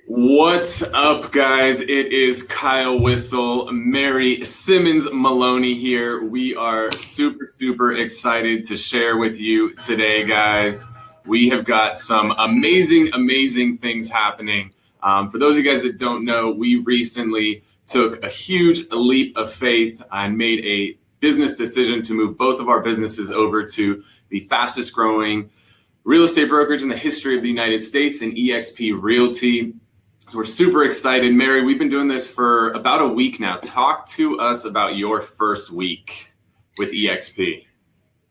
What's up, guys? It is Kyle Whissel, Mary Simmons Maloney here. We are super excited to share with you today, guys. We have got some amazing things happening. For those of you guys that don't know, we recently took a huge leap of faith and made a business decision to move both of our businesses over to the fastest growing real estate brokerage in the history of the United States, in eXp Realty. So we're super excited. Mary, we've been doing this for about a week now. Talk to us about your first week with eXp.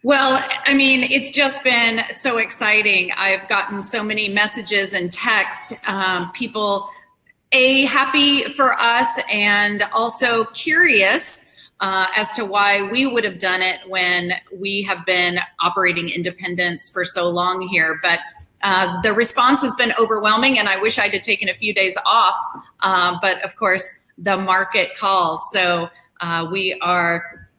Well, I mean, it's just been so exciting. I've gotten so many messages and texts, people happy for us and also curious as to why we would have done it when we have been operating independence for so long here. But the response has been overwhelming, and I wish I'd have taken a few days off, but of course the market calls. So we are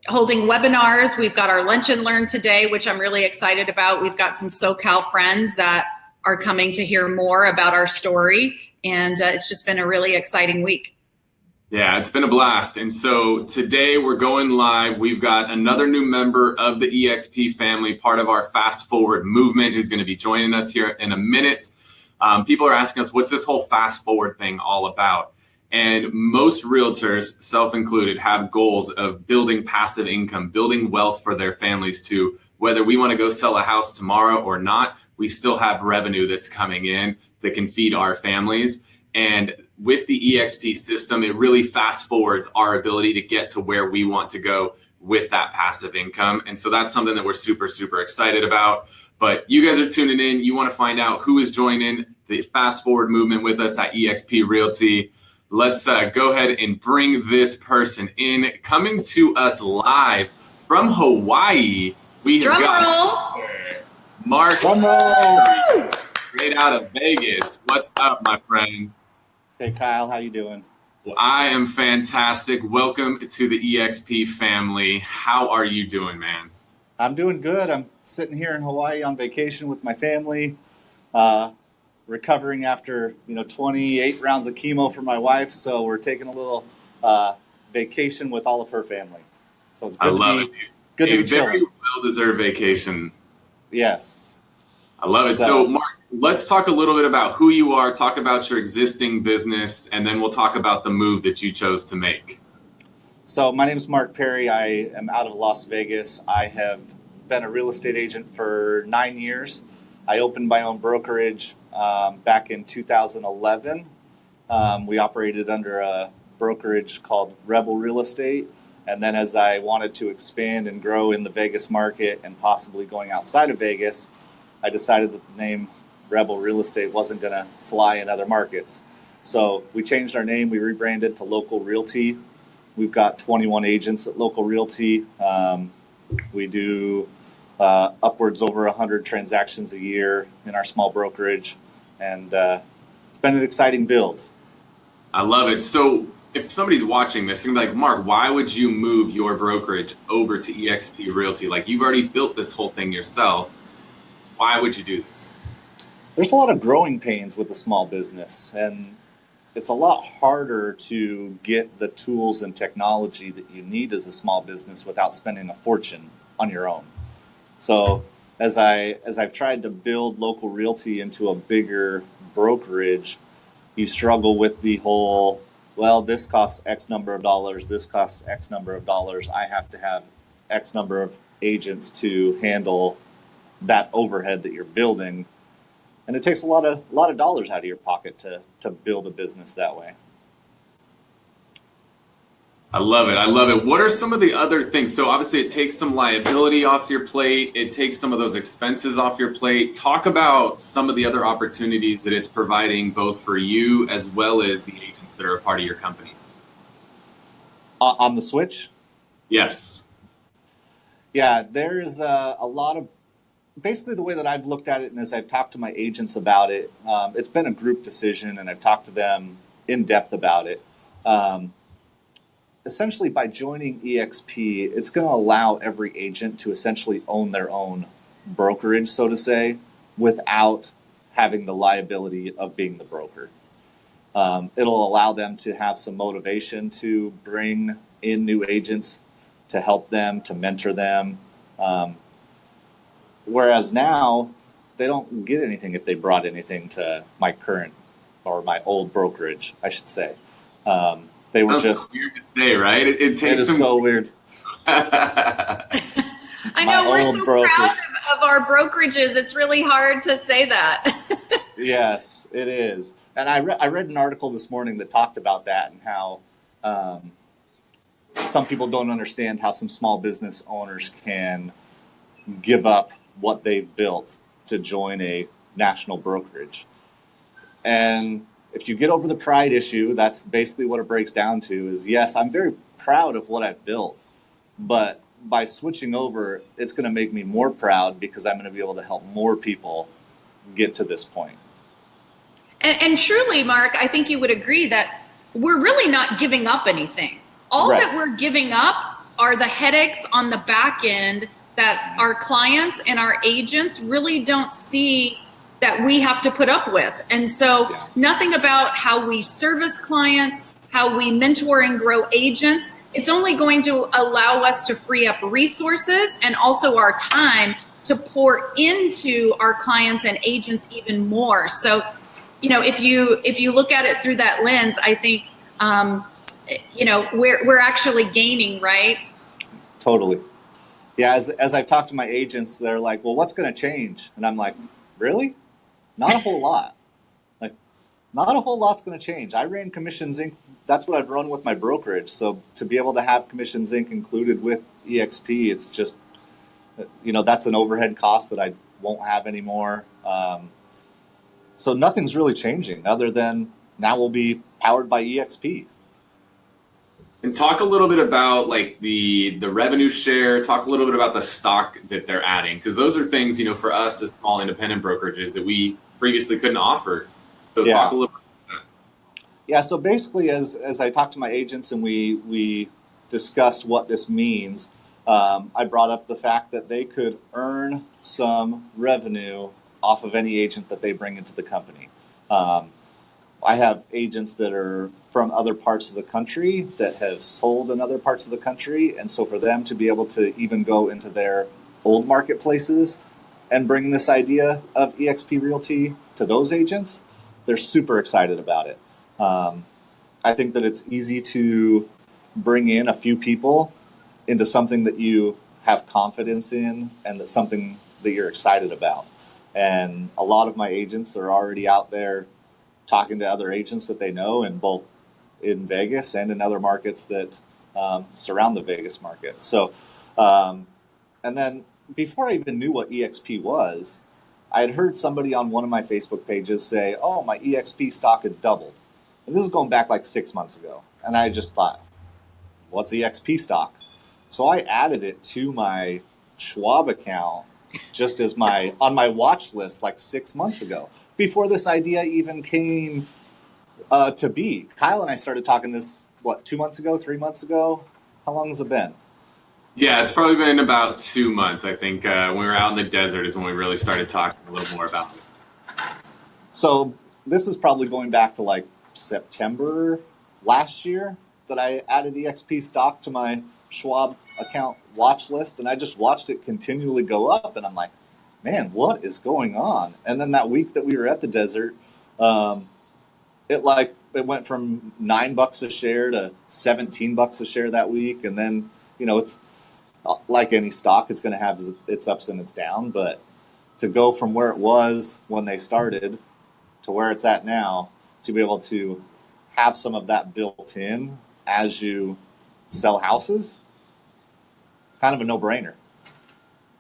holding webinars. We've got our Lunch and Learn today, which I'm really excited about. We've got some SoCal friends that are coming to hear more about our story, and it's just been a really exciting week. Yeah, it's been a blast. And so today we're going live. We've got another new member of the eXp family, part of our Fast Forward movement, who's going to be joining us here in a minute. People are asking us, what's this whole fast forward thing all about? And most realtors, self-included, have goals of building passive income, building wealth for their families too. Whether we want to go sell a house tomorrow or not, we still have revenue that's coming in that can feed our families. And with the eXp system, it really fast forwards our ability to get to where we want to go with that passive income. And so that's something that we're super excited about. But you guys are tuning in. You want to find out who is joining the fast forward movement with us at eXp Realty. Let's go ahead and bring this person in. Coming to us live from Hawaii, we have got Mark Perry, straight out of Vegas. What's up, my friend? Hey, Kyle, how you doing? Well, I am fantastic. Welcome to the eXp family. How are you doing, man? I'm doing good. I'm sitting here in Hawaii on vacation with my family, recovering after 28 rounds of chemo for my wife. So we're taking a little vacation with all of her family. So it's good to be chilling. Very well-deserved vacation. Yes. I love it. So Mark, let's talk a little bit about who you are, talk about your existing business, and then we'll talk about the move that you chose to make. So my name is Mark Perry. I am out of Las Vegas. I have been a real estate agent for 9 years. I opened my own brokerage back in 2011. We operated under a brokerage called Rebel Real Estate. And then as I wanted to expand and grow in the Vegas market and possibly going outside of Vegas, I decided that the name Rebel Real Estate wasn't going to fly in other markets. So we changed our name. We rebranded to Local Realty. We've got 21 agents at Local Realty. We do upwards over 100 transactions a year in our small brokerage. And it's been an exciting build. I love it. So if somebody's watching this, they're going to be like, Mark, why would you move your brokerage over to eXp Realty? Like, you've already built this whole thing yourself. Why would you do this? There's a lot of growing pains with a small business, and it's a lot harder to get the tools and technology that you need as a small business without spending a fortune on your own. So as I've tried to build Local Realty into a bigger brokerage, you struggle with the whole, well, this costs X number of dollars, this costs X number of dollars. I have to have X number of agents to handle that overhead that you're building, and it takes a lot of dollars out of your pocket to build a business that way. I love it. What are some of the other things? So obviously it takes some liability off your plate. It takes some of those expenses off your plate. Talk about some of the other opportunities that it's providing both for you as well as the agents that are a part of your company. On the switch? Yes. Yeah, there's a lot of, basically the way that I've looked at it, and as I've talked to my agents about it, it's been a group decision, and I've talked to them in depth about it. Essentially, by joining eXp, it's going to allow every agent to essentially own their own brokerage, so to say, without having the liability of being the broker. It'll allow them to have some motivation to bring in new agents to help them, to mentor them. Whereas now, they don't get anything if they brought anything to my current or my old brokerage, I should say. They were That's just weird to say, right? It takes it is some. so weird. I My know we're old so brokerage. proud of our brokerages. It's really hard to say that. Yes, it is. And I read an article this morning that talked about that and how some people don't understand how some small business owners can give up what they've built to join a national brokerage. And if you get over the pride issue, that's basically what it breaks down to is, yes, I'm very proud of what I've built, but by switching over, it's going to make me more proud because I'm going to be able to help more people get to this point. And truly, Mark, I think you would agree that we're really not giving up anything. All Right. that we're giving up are the headaches on the back end that our clients and our agents really don't see that we have to put up with. And so nothing about how we service clients, how we mentor and grow agents, it's only going to allow us to free up resources and also our time to pour into our clients and agents even more. So, you know, if you look at it through that lens, I think, you know, we're actually gaining, right? Totally. Yeah, as I've talked to my agents, they're like, well, what's going to change? And I'm like, really? Not a whole lot. Like, not a whole lot's going to change. I ran Commissions Inc. That's what I've run with my brokerage. So to be able to have Commissions Inc. included with EXP, it's just, you know, that's an overhead cost that I won't have anymore. So nothing's really changing other than now we'll be powered by EXP. And talk a little bit about like the revenue share, talk a little bit about the stock that they're adding, because those are things, you know, for us as small independent brokerages that we previously couldn't offer. So talk a little bit about that. Yeah, so basically as I talked to my agents and we discussed what this means, I brought up the fact that they could earn some revenue off of any agent that they bring into the company. I have agents that are from other parts of the country that have sold in other parts of the country. And so for them to be able to even go into their old marketplaces and bring this idea of eXp Realty to those agents, they're super excited about it. I think that it's easy to bring in a few people into something that you have confidence in and that's something that you're excited about. And a lot of my agents are already out there talking to other agents that they know in both in Vegas and in other markets that surround the Vegas market. So, and then before I even knew what EXP was, I had heard somebody on one of my Facebook pages say, oh, my EXP stock had doubled. And this is going back like 6 months ago. And I just thought, what's EXP stock? So I added it to my Schwab account just as on my watch list like 6 months ago, before this idea even came to be. Kyle and I started talking this, 2 months ago, 3 months ago? How long has it been? Yeah, it's probably been about 2 months. I think when we were out in the desert is when we really started talking a little more about it. So this is probably going back to like September last year that I added EXP stock to my Schwab account watch list, and I just watched it continually go up, and I'm like, man, what is going on? And then that week that we were at the desert, it went from $9 a share to $17 a share that week. And then, you know, it's like any stock, it's going to have its ups and its downs, but to go from where it was when they started to where it's at now, to be able to have some of that built in as you sell houses, kind of a no-brainer.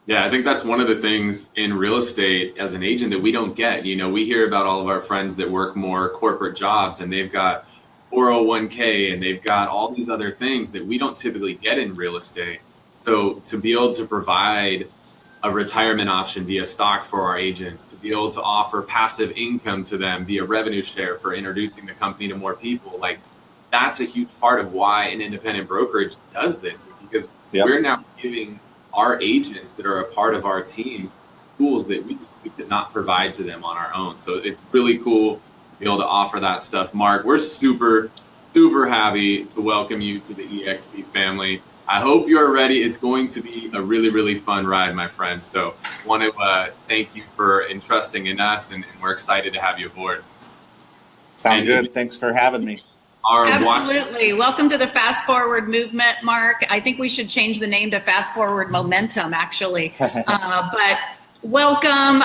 Yeah, I think that's one of the things in real estate as an agent that we don't get. You know, we hear about all of our friends that work more corporate jobs and they've got 401k and they've got all these other things that we don't typically get in real estate. So to be able to provide a retirement option via stock for our agents, to be able to offer passive income to them via revenue share for introducing the company to more people, like that's a huge part of why an independent brokerage does this, is because we're now giving our agents that are a part of our teams tools that we could not provide to them on our own. So it's really cool be able to offer that stuff. Mark, we're super, super happy to welcome you to the eXp family. I hope you're ready. It's going to be a really, really fun ride, my friend. So I want to thank you for entrusting in us, and we're excited to have you aboard. Sounds good. Thanks for having me. Absolutely. Welcome to the Fast Forward movement, Mark. I think we should change the name to Fast Forward Momentum, actually. But welcome,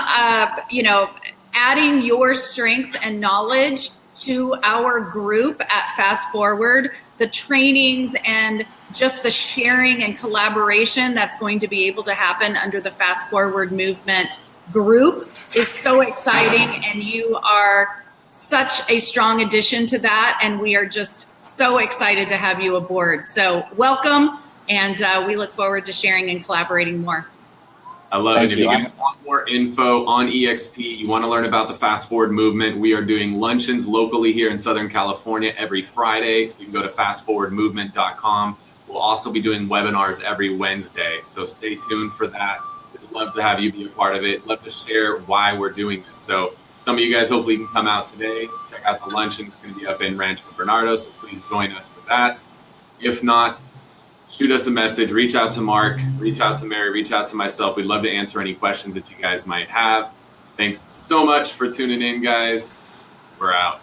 adding your strengths and knowledge to our group at Fast Forward, the trainings and just the sharing and collaboration that's going to be able to happen under the Fast Forward movement group is so exciting, and you are such a strong addition to that, and we are just so excited to have you aboard. So welcome, and we look forward to sharing and collaborating more. I love it. If you guys want more info on eXp, you want to learn about the Fast Forward movement, we are doing luncheons locally here in Southern California every Friday. So you can go to fastforwardmovement.com. We'll also be doing webinars every Wednesday. So stay tuned for that. We'd love to have you be a part of it. Love to share why we're doing this. So some of you guys hopefully can come out today. Check out the luncheon. It's going to be up in Rancho Bernardo. So please join us for that. If not, shoot us a message, reach out to Mark, reach out to Mary, reach out to myself. We'd love to answer any questions that you guys might have. Thanks so much for tuning in, guys. We're out.